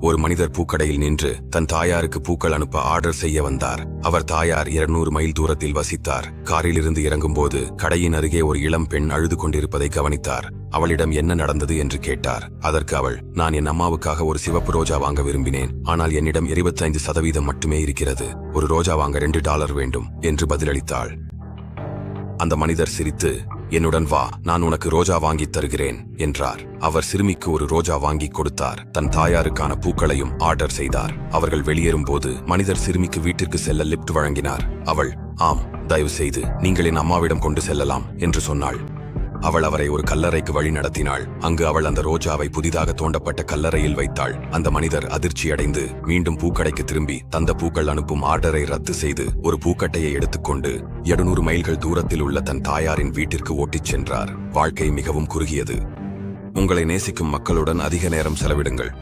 ஒரு மனிதர் பூக்கடையில் நின்று தன் தாயாருக்கு பூக்கள் அனுப்ப ஆர்டர் செய்ய வந்தார். அவர் தாயார் 200 மைல் தூரத்தில் வசித்தார். காரிலிருந்து இறங்கும்போது கடையின் அருகே ஒரு இளம் பெண் அழுது கொண்டிருப்பதை கவனித்தார். அவளிடம் என்ன நடந்தது என்று கேட்டார். அதற்கு அவள், நான் என் அம்மாவுக்காக ஒரு சிவப்பு ரோஜா வாங்க விரும்பினேன். ஆனால் என்னிடம் 25% மட்டுமே இருக்கிறது. ஒரு ரோஜா வாங்க $2 வேண்டும் என்று பதிலளித்தாள். அந்த மனிதர் சிரித்து, என்னுடன் வா, நான் உனக்கு ரோஜா வாங்கி தருகிறேன் என்றார். அவர் சிறுமிக்கு ஒரு ரோஜா வாங்கி கொடுத்தார். தன் தாயாருக்கான பூக்களையும் ஆர்டர் செய்தார். அவர்கள் வெளியேறும் போது மனிதர் சிறுமிக்கு வீட்டிற்கு செல்ல லிப்ட் வழங்கினார். அவள், ஆம், தயவு செய்து நீங்கள் என் அம்மாவிடம் கொண்டு செல்லலாம் என்று சொன்னாள். அவள் அவரை ஒரு கல்லறைக்கு வழி நடத்தினாள். அங்கு அவள் அந்த ரோஜாவை புதிதாக தோண்டப்பட்ட கல்லறையில் வைத்தாள். அந்த மனிதர் அதிர்ச்சியடைந்து மீண்டும் பூக்கடைக்கு திரும்பி தந்த பூக்கள் அனுப்பும் ஆர்டரை ரத்து செய்து ஒரு பூக்கட்டையை எடுத்துக்கொண்டு 200 மைல்கள் தூரத்தில் உள்ள தன் தாயாரின் வீட்டிற்கு ஓட்டிச் சென்றார். வாழ்க்கை மிகவும் குறுகியது. உங்களை நேசிக்கும் மக்களுடன் அதிக நேரம் செலவிடுங்கள்.